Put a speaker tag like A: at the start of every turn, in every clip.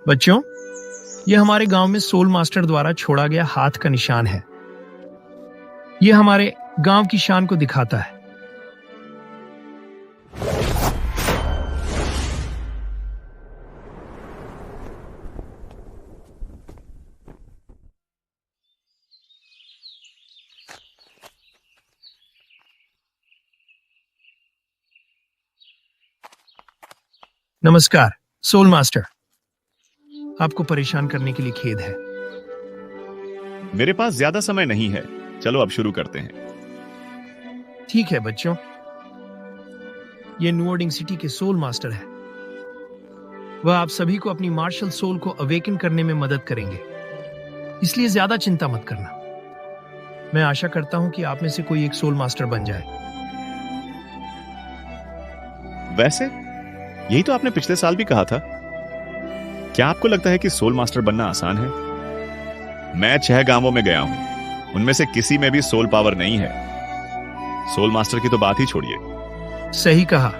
A: बच्चों, ये हमारे गांव में सोल मास्टर द्वारा छोड़ा गया हाथ का निशान है। ये हमारे गांव की शान को दिखाता है। नमस्कार सोल मास्टर, आपको परेशान करने के लिए खेद है।
B: मेरे पास ज्यादा समय नहीं है, चलो अब शुरू करते हैं।
A: ठीक है बच्चों, ये न्यूऑर्डिंग सिटी के सोल मास्टर है। वह आप सभी को अपनी मार्शल सोल को अवेकन करने में मदद करेंगे, इसलिए ज्यादा चिंता मत करना। मैं आशा करता हूं कि आप में से कोई एक सोल मास्टर बन जाए।
B: वैसे यही तो आपने पिछले साल भी कहा था। क्या आपको लगता है कि सोल मास्टर बनना आसान है? मैं 6 गांवों में गया हूं, उनमें से किसी में भी सोल पावर नहीं है। सोल मास्टर की तो बात ही छोड़िए।
A: सही कहा,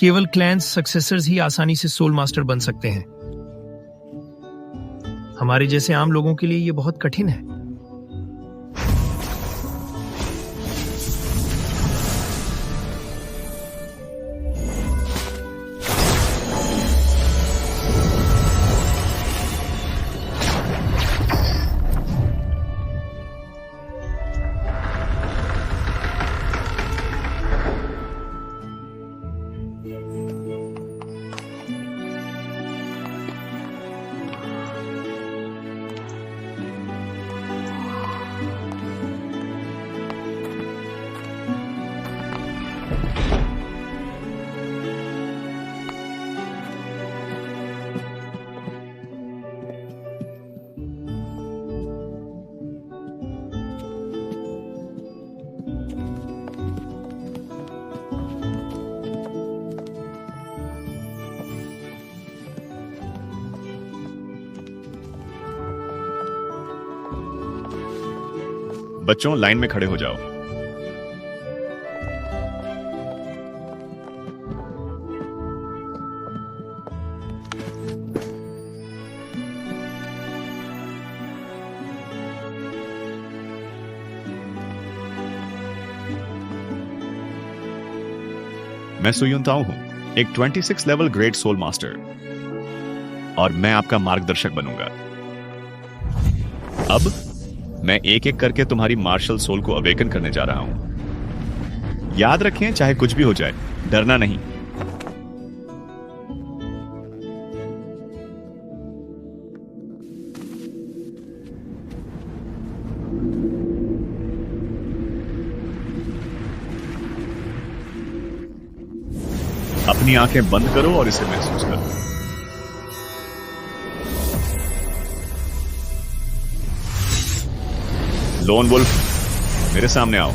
A: केवल क्लैंस सक्सेसर्स ही आसानी से सोल मास्टर बन सकते हैं। हमारे जैसे आम लोगों के लिए यह बहुत कठिन है।
B: बच्चों, लाइन में खड़े हो जाओ। मैं सुयुनताओ हूं, एक 26 लेवल ग्रेट सोल मास्टर, और मैं आपका मार्गदर्शक बनूंगा। अब मैं एक एक करके तुम्हारी मार्शल सोल को अवेकन करने जा रहा हूं। याद रखें, चाहे कुछ भी हो जाए, डरना नहीं। अपनी आंखें बंद करो और इसे महसूस करो। लोन वुल्फ, मेरे सामने आओ।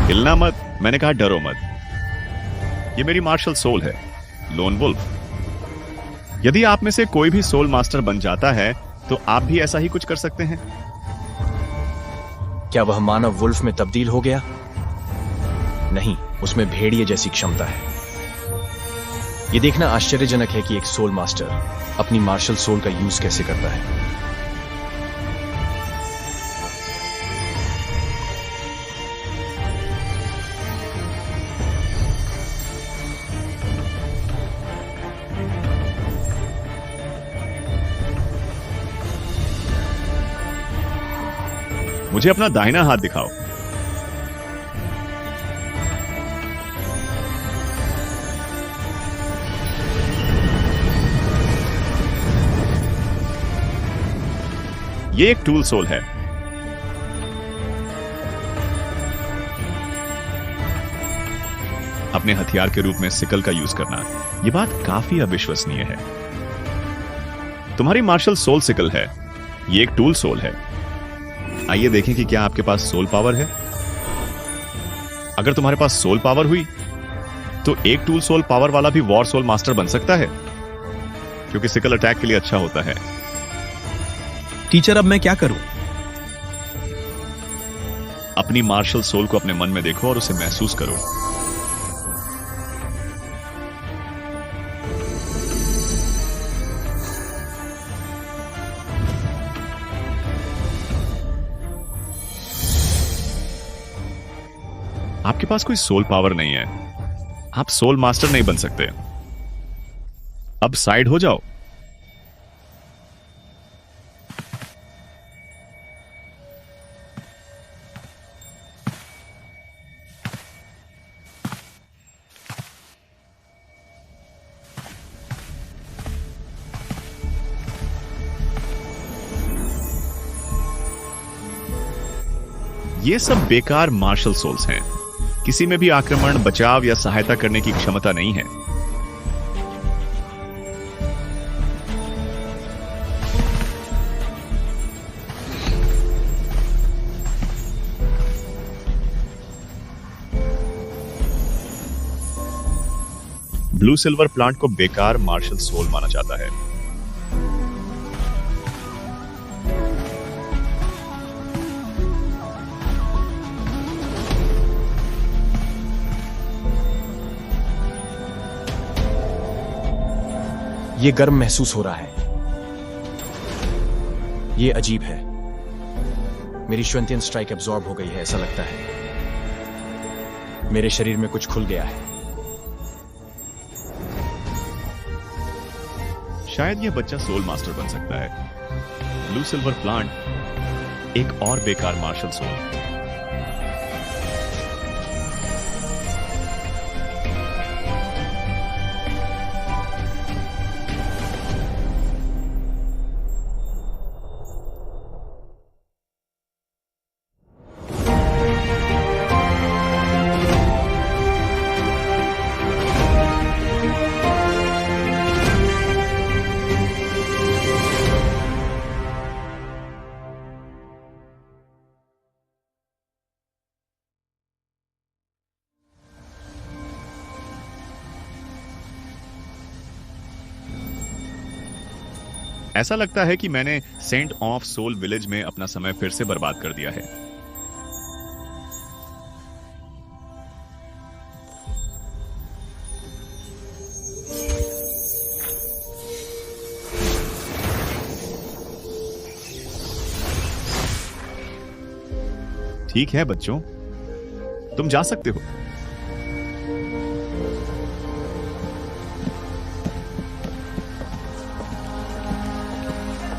B: हिलना मत, मैंने कहा डरो मत। ये मेरी मार्शल सोल है, लोन वुल्फ। यदि आप में से कोई भी सोल मास्टर बन जाता है तो आप भी ऐसा ही कुछ कर सकते हैं।
C: क्या वह मानव वुल्फ में तब्दील हो गया? नहीं, उसमें भेड़िए जैसी क्षमता है। यह देखना आश्चर्यजनक है कि एक सोल मास्टर अपनी मार्शल सोल का यूज कैसे करता है।
B: मुझे अपना दाहिना हाथ दिखाओ। ये एक टूल सोल है। अपने हथियार के रूप में सिकल का यूज करना, यह बात काफी अविश्वसनीय है। तुम्हारी मार्शल सोल सिकल है, ये एक टूल सोल है। आइए देखें कि क्या आपके पास सोल पावर है। अगर तुम्हारे पास सोल पावर हुई तो एक टूल सोल पावर वाला भी वॉर सोल मास्टर बन सकता है, क्योंकि सिकल अटैक के लिए अच्छा होता है।
C: टीचर, अब मैं क्या करूं?
B: अपनी मार्शल सोल को अपने मन में देखो और उसे महसूस करो। आपके पास कोई सोल पावर नहीं है, आप सोल मास्टर नहीं बन सकते। अब साइड हो जाओ। ये सब बेकार मार्शल सोल्स हैं। किसी में भी आक्रमण, बचाव या सहायता करने की क्षमता नहीं है। ब्लू सिल्वर प्लांट को बेकार मार्शल सोल माना जाता है।
C: ये गर्म महसूस हो रहा है। ये अजीब है। मेरी श्वंतियन स्ट्राइक एब्जॉर्ब हो गई है, ऐसा लगता है। मेरे शरीर में कुछ खुल गया है।
B: शायद यह बच्चा सोल मास्टर बन सकता है। ब्लू सिल्वर प्लांट, एक और बेकार मार्शल सोल। ऐसा लगता है कि मैंने सेंट ऑफ सोल विलेज में अपना समय फिर से बर्बाद कर दिया है। ठीक है बच्चों, तुम जा सकते हो।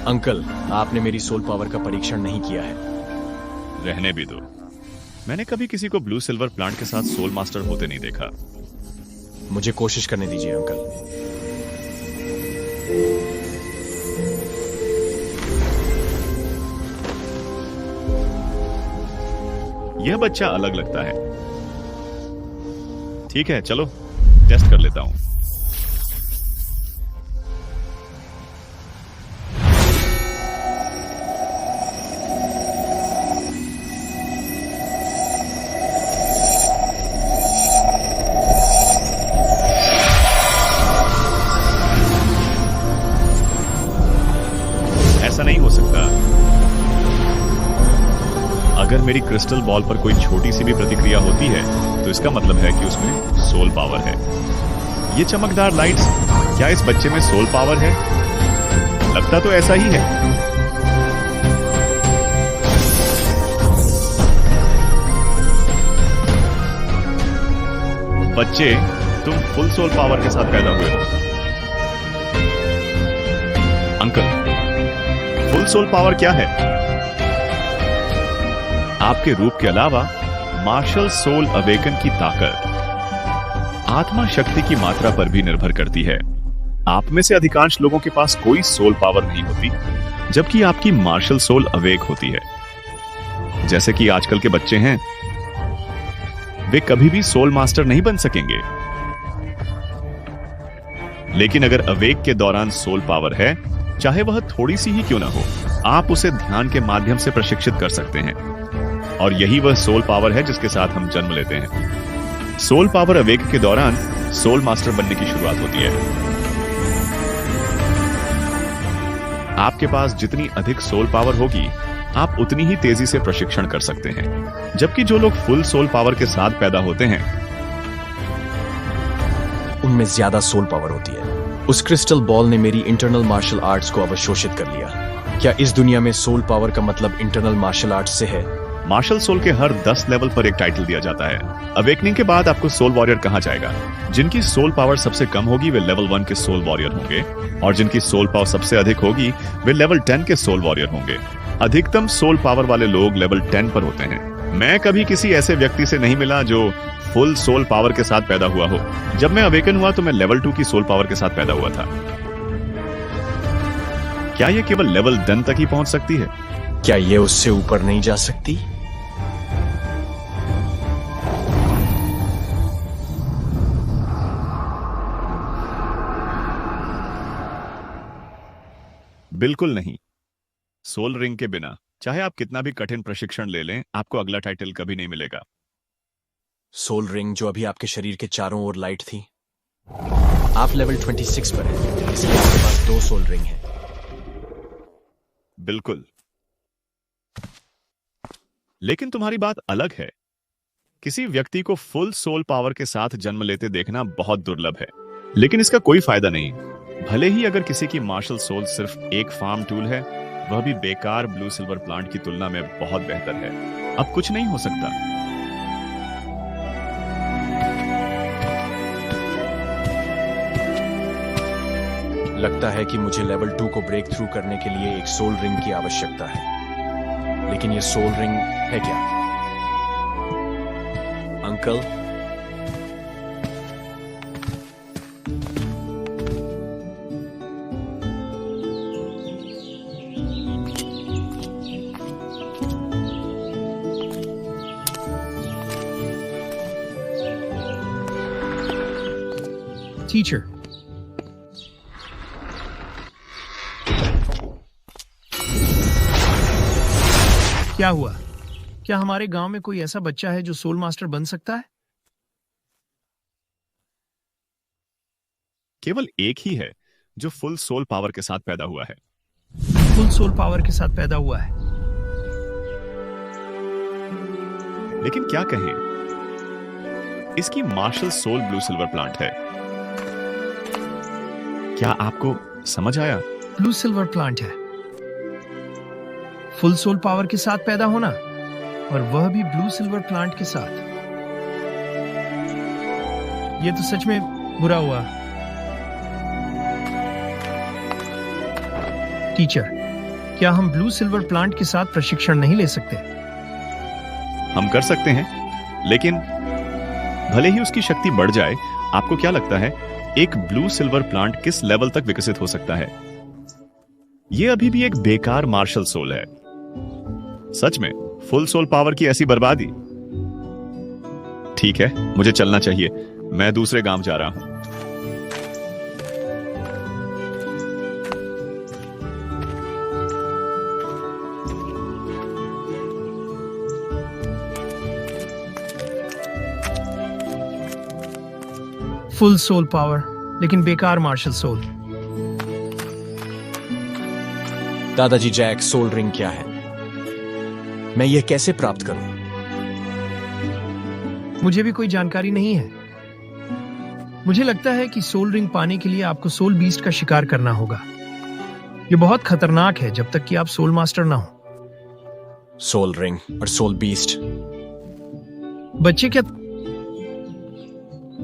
C: अंकल, आपने मेरी सोल पावर का परीक्षण नहीं किया है।
B: रहने भी दो। मैंने कभी किसी को ब्लू सिल्वर प्लांट के साथ सोल मास्टर होते नहीं देखा।
C: मुझे कोशिश करने दीजिए अंकल।
B: यह बच्चा अलग लगता है। ठीक है, चलो टेस्ट कर लेता हूं। ऐसा नहीं हो सकता। अगर मेरी क्रिस्टल बॉल पर कोई छोटी सी भी प्रतिक्रिया होती है तो इसका मतलब है कि उसमें सोल पावर है। ये चमकदार लाइट्स, क्या इस बच्चे में सोल पावर है? लगता तो ऐसा ही है। बच्चे, तुम फुल सोल पावर के साथ पैदा हुए हो। अंकल, फुल सोल पावर क्या है? आपके रूप के अलावा मार्शल सोल अवेकन की ताकत आत्मा शक्ति की मात्रा पर भी निर्भर करती है। आप में से अधिकांश लोगों के पास कोई सोल पावर नहीं होती, जबकि आपकी मार्शल सोल अवेक होती है। जैसे कि आजकल के बच्चे हैं, वे कभी भी सोल मास्टर नहीं बन सकेंगे। लेकिन अगर अवेक के दौरान सोल पावर है, चाहे वह थोड़ी सी ही क्यों ना हो, आप उसे ध्यान के माध्यम से प्रशिक्षित कर सकते हैं। और यही वह सोल पावर है जिसके साथ हम जन्म लेते हैं। सोल पावर अवेक के दौरान सोल मास्टर बनने की शुरुआत होती है। आपके पास जितनी अधिक सोल पावर होगी, आप उतनी ही तेजी से प्रशिक्षण कर सकते हैं। जबकि जो लोग फुल सोल पावर के साथ पैदा होते हैं,
C: उनमें ज्यादा सोल पावर होती है। उस क्रिस्टल बॉल ने मेरी इंटरनल मार्शल आर्ट्स को अवशोषित कर लिया। क्या इस दुनिया में सोल पावर का मतलब इंटरनल मार्शल आर्ट्स से है?
B: मार्शल सोल के हर 10 लेवल पर एक टाइटल दिया जाता है। अवेकनिंग के बाद आपको सोल वॉरियर कहा जाएगा। जिनकी सोल पावर सबसे कम होगी वे लेवल 1 के सोल वॉरियर होंगे, और जिनकी सोल पावर सबसे अधिक होगी वे लेवल 10 के सोल वॉरियर होंगे। अधिकतम सोल पावर वाले लोग लेवल 10 पर होते हैं। मैं कभी किसी ऐसे व्यक्ति से नहीं मिला जो फुल सोल पावर के साथ पैदा हुआ हो। जब मैं अवेकन हुआ तो मैं लेवल 2 की सोल पावर के साथ पैदा हुआ था। क्या यह केवल लेवल 10 तक ही पहुंच सकती है?
C: क्या ये उससे ऊपर नहीं जा सकती?
B: बिल्कुल नहीं। सोल रिंग के बिना चाहे आप कितना भी कठिन प्रशिक्षण ले लें, आपको अगला टाइटल कभी नहीं मिलेगा।
C: सोल रिंग जो अभी आपके शरीर के चारों ओर लाइट थी, आप लेवल 26 पर हैं, इसलिए आपके पास 2 सोल रिंग हैं।
B: बिल्कुल, लेकिन तुम्हारी बात अलग है। किसी व्यक्ति को फुल सोल पावर के साथ जन्म लेते देखना बहुत दुर्लभ है, लेकिन इसका कोई फायदा नहीं। भले ही अगर किसी की मार्शल सोल सिर्फ एक फार्म टूल है, वह भी बेकार ब्लू सिल्वर प्लांट की तुलना में बहुत बेहतर है। अब कुछ नहीं हो सकता।
C: लगता है कि मुझे लेवल 2 को ब्रेक थ्रू करने के लिए एक सोल रिंग की आवश्यकता है। लेकिन ये सोल रिंग है क्या? अंकल,
A: टीचर, क्या हुआ? क्या हमारे गांव में कोई ऐसा बच्चा है जो सोल मास्टर बन सकता है?
B: केवल एक ही है जो फुल सोल पावर के साथ पैदा हुआ है।
A: फुल सोल पावर के साथ पैदा हुआ है।
B: लेकिन क्या कहें, इसकी martial soul blue silver plant है। क्या आपको समझ आया?
A: ब्लू सिल्वर प्लांट है, फुल सोल पावर के साथ पैदा होना, और वह भी ब्लू सिल्वर प्लांट के साथ। यह तो सच में बुरा हुआ। टीचर, क्या हम ब्लू सिल्वर प्लांट के साथ प्रशिक्षण नहीं ले सकते?
B: हम कर सकते हैं, लेकिन भले ही उसकी शक्ति बढ़ जाए, आपको क्या लगता है एक ब्लू सिल्वर प्लांट किस लेवल तक विकसित हो सकता है? यह अभी भी एक बेकार मार्शल सोल है। सच में फुल सोल पावर की ऐसी बर्बादी। ठीक है, मुझे चलना चाहिए। मैं दूसरे गांव जा रहा हूं।
A: फुल सोल पावर लेकिन बेकार मार्शल सोल।
C: दादाजी जैक, सोल रिंग क्या है? मैं यह कैसे प्राप्त करूं?
A: मुझे भी कोई जानकारी नहीं है। मुझे लगता है कि सोल रिंग पाने के लिए आपको सोल बीस्ट का शिकार करना होगा। यह बहुत खतरनाक है जब तक कि आप सोल मास्टर ना हो।
C: सोल रिंग और सोल बीस्ट।
A: बच्चे, क्या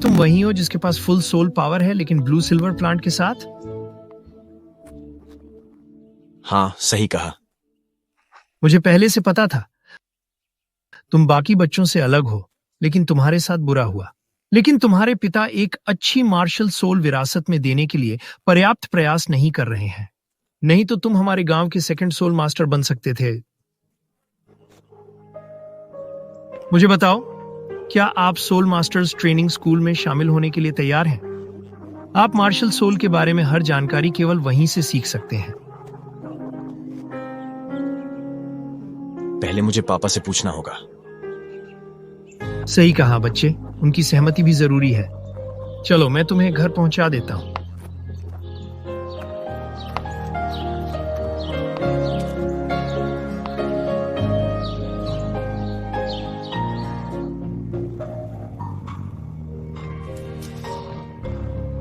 A: तुम वही हो जिसके पास फुल सोल पावर है लेकिन ब्लू सिल्वर प्लांट के साथ?
C: हाँ, सही कहा।
A: मुझे पहले से पता था। तुम बाकी बच्चों से अलग हो, लेकिन तुम्हारे साथ बुरा हुआ। लेकिन तुम्हारे पिता एक अच्छी मार्शल सोल विरासत में देने के लिए पर्याप्त प्रयास नहीं कर रहे हैं। नहीं तो तुम हमारे गांव के सेकंड सोल मास्टर बन सकते थे। मुझे बताओ, क्या आप सोल मास्टर्स ट्रेनिंग स्कूल में शामिल होने के लिए तैयार हैं? आप मार्शल सोल के बारे में हर जानकारी केवल वहीं से सीख सकते हैं।
C: पहले मुझे पापा से पूछना होगा।
A: सही कहा बच्चे। उनकी सहमति भी जरूरी है। चलो मैं तुम्हें घर पहुंचा देता हूं।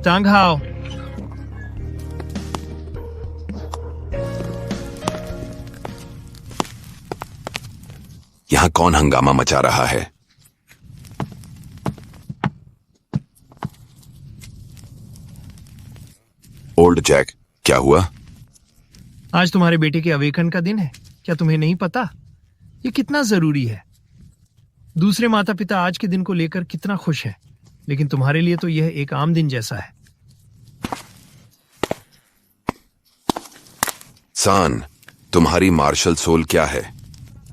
A: तांग हाओ।
D: यहां कौन हंगामा मचा रहा है? ओल्ड जैक, क्या हुआ?
A: आज तुम्हारे बेटे के अवेकन का दिन है, क्या तुम्हें नहीं पता? ये कितना जरूरी है। दूसरे माता पिता आज के दिन को लेकर कितना खुश हैं, लेकिन तुम्हारे लिए तो यह एक आम दिन जैसा है।
D: सान, तुम्हारी मार्शल सोल क्या है?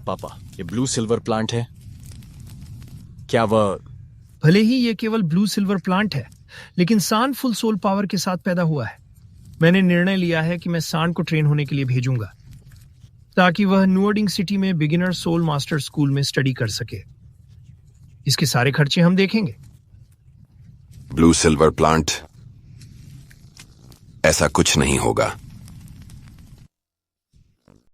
C: पापा, ये ब्लू सिल्वर प्लांट है। क्या वह?
A: भले ही ये केवल ब्लू सिल्वर प्लांट है, लेकिन सान फुल सोल पावर के साथ पैदा हुआ है। मैंने निर्णय लिया है कि मैं सान को ट्रेन होने के लिए भेजूंगा, ताकि वह न्यूअर्डिंग सिटी में बिगिनर सोल मास्टर स्कूल में स्टडी कर सके। इसके सारे खर्चे हम देखेंगे।
D: Blue silver plant? ऐसा कुछ नहीं होगा।